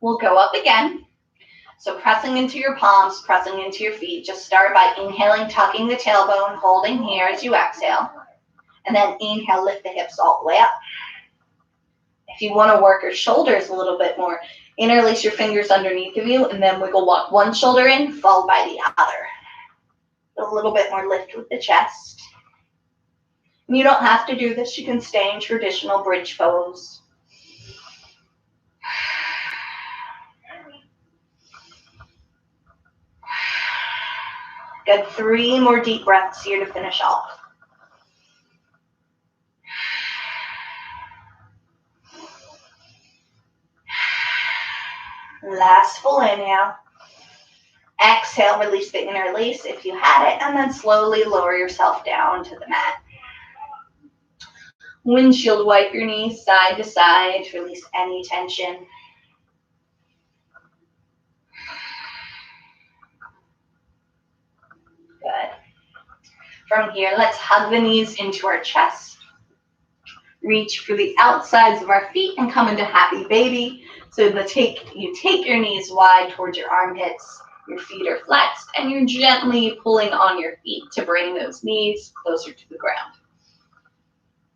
We'll go up again. So pressing into your palms, pressing into your feet. Just start by inhaling, tucking the tailbone, holding here as you exhale. And then inhale, lift the hips all the way up. If you want to work your shoulders a little bit more, Interlace your fingers underneath of you, and then wiggle one shoulder in, followed by the other. A little bit more lift with the chest. And you don't have to do this. You can stay in traditional bridge pose. Good. 3 more deep breaths here to finish off. Last full inhale. Exhale, release the interlace if you had it, and then slowly lower yourself down to the mat. Windshield wipe your knees side to side to release any tension. Good. From here, let's hug the knees into our chest. Reach for the outsides of our feet and come into happy baby. So you take your knees wide towards your armpits. Your feet are flexed, and you're gently pulling on your feet to bring those knees closer to the ground.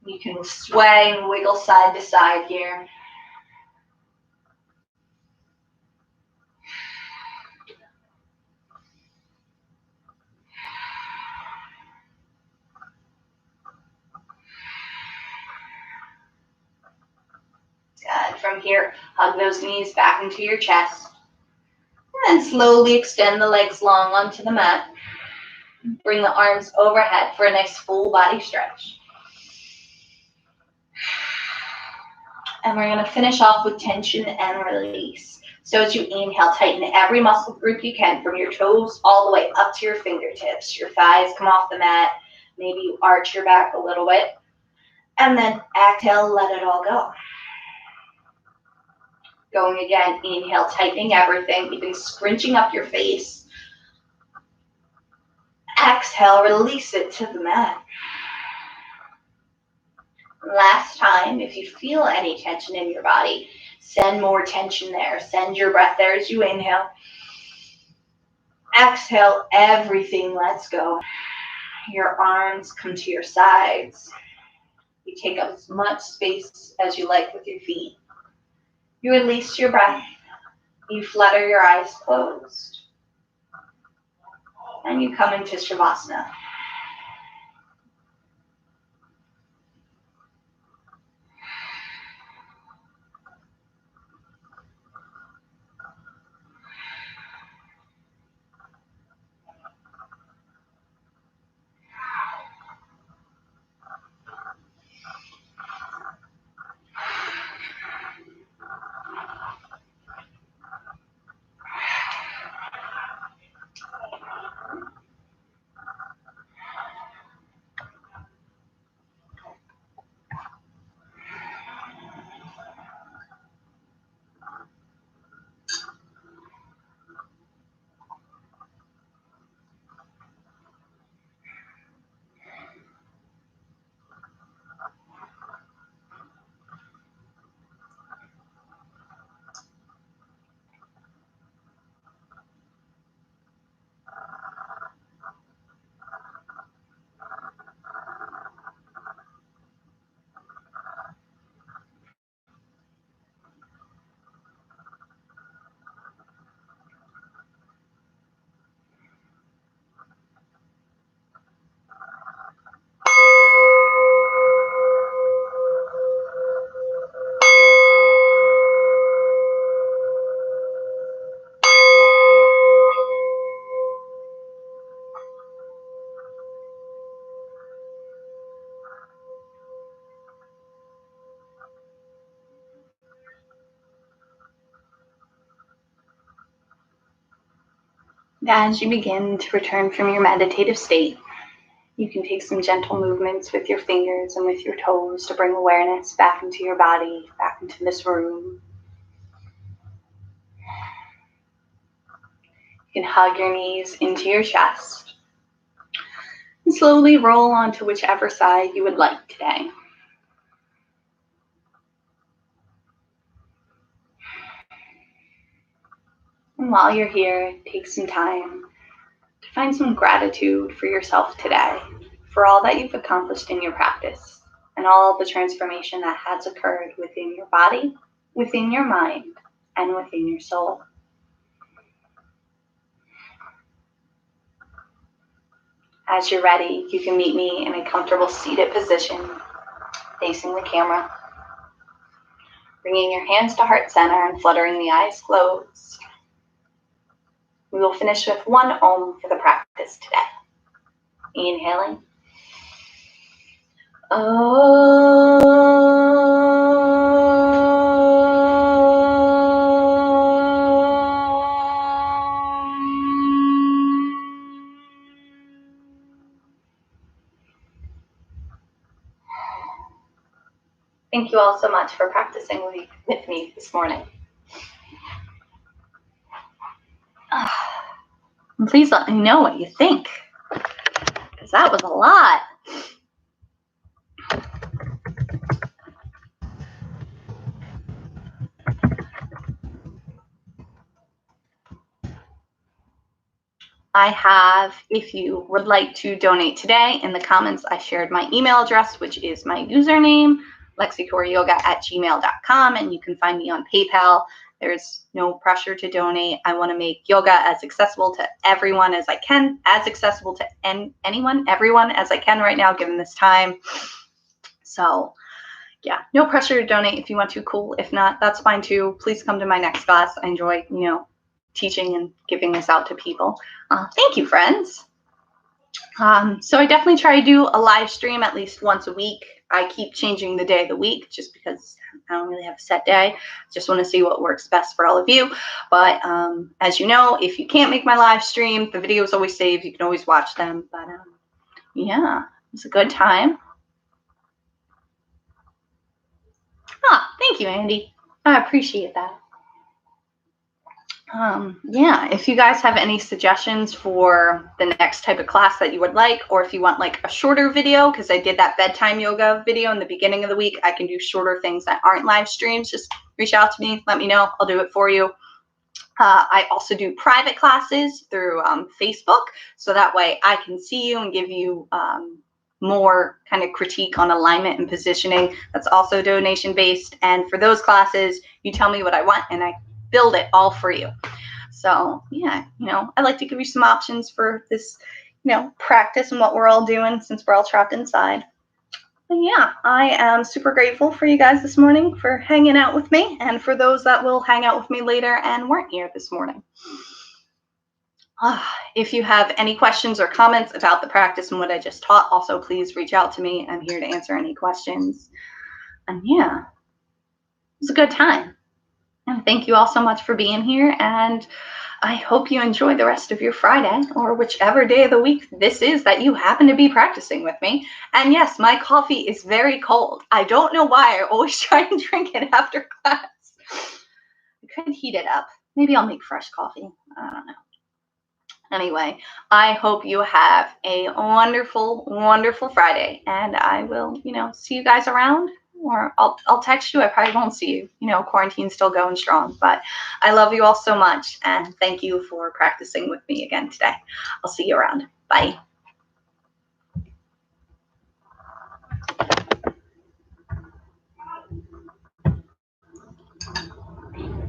You can sway and wiggle side to side here. Good. From here, hug those knees back into your chest. And slowly extend the legs long onto the mat. Bring the arms overhead for a nice full body stretch. And we're going to finish off with tension and release. So as you inhale, tighten every muscle group you can from your toes all the way up to your fingertips. Your thighs come off the mat. Maybe you arch your back a little bit. And then exhale, let it all go. Going again, inhale, tightening everything, even scrunching up your face. Exhale, release it to the mat. Last time, if you feel any tension in your body, send more tension there. Send your breath there as you inhale. Exhale, everything lets go. Your arms come to your sides. You take up as much space as you like with your feet. You release your breath. You flutter your eyes closed. And you come into Shavasana. As you begin to return from your meditative state, you can take some gentle movements with your fingers and with your toes to bring awareness back into your body, back into this room. You can hug your knees into your chest and slowly roll onto whichever side you would like today. And while you're here, take some time to find some gratitude for yourself today, for all that you've accomplished in your practice, and all the transformation that has occurred within your body, within your mind, and within your soul. As you're ready, you can meet me in a comfortable seated position, facing the camera, bringing your hands to heart center and fluttering the eyes closed. We will finish with one Om for the practice today. Inhaling. Thank you all so much for practicing with me this morning. And please let me know what you think, because that was a lot. I have, if you would like to donate today, in the comments I shared my email address, which is my username, lexicoryoga@gmail.com, and you can find me on PayPal. There's no pressure to donate. I want to make yoga as accessible to everyone as I can, as accessible to everyone as I can right now, given this time. So yeah, no pressure to donate. If you want to, cool. If not, that's fine too. Please come to my next class. I enjoy, teaching and giving this out to people. Thank you, friends. So I definitely try to do a live stream at least once a week. I keep changing the day of the week just because I don't really have a set day. I just want to see what works best for all of you. But as you know, if you can't make my live stream, the video is always saved. You can always watch them. But yeah, it's a good time. Thank you, Andy. I appreciate that. Yeah, if you guys have any suggestions for the next type of class that you would like, or if you want like a shorter video, because I did that bedtime yoga video in the beginning of the week, I can do shorter things that aren't live streams. Just reach out to me, let me know, I'll do it for you. I also do private classes through Facebook, so that way I can see you and give you more kind of critique on alignment and positioning. That's also donation based, and for those classes, you tell me what I want and I build it all for you. So yeah, I like to give you some options for this, practice and what we're all doing since we're all trapped inside. But yeah, I am super grateful for you guys this morning for hanging out with me, and for those that will hang out with me later and weren't here this morning. If you have any questions or comments about the practice and what I just taught, also please reach out to me. I'm here to answer any questions. And yeah, it was a good time. And thank you all so much for being here, and I hope you enjoy the rest of your Friday, or whichever day of the week this is that you happen to be practicing with me. And yes, my coffee is very cold. I don't know why I always try and drink it after class. I could heat it up. Maybe I'll make fresh coffee. I don't know. Anyway, I hope you have a wonderful, wonderful Friday, and I will, see you guys around. Or I'll text you. I probably won't see you. Quarantine's still going strong. But I love you all so much. And thank you for practicing with me again today. I'll see you around. Bye.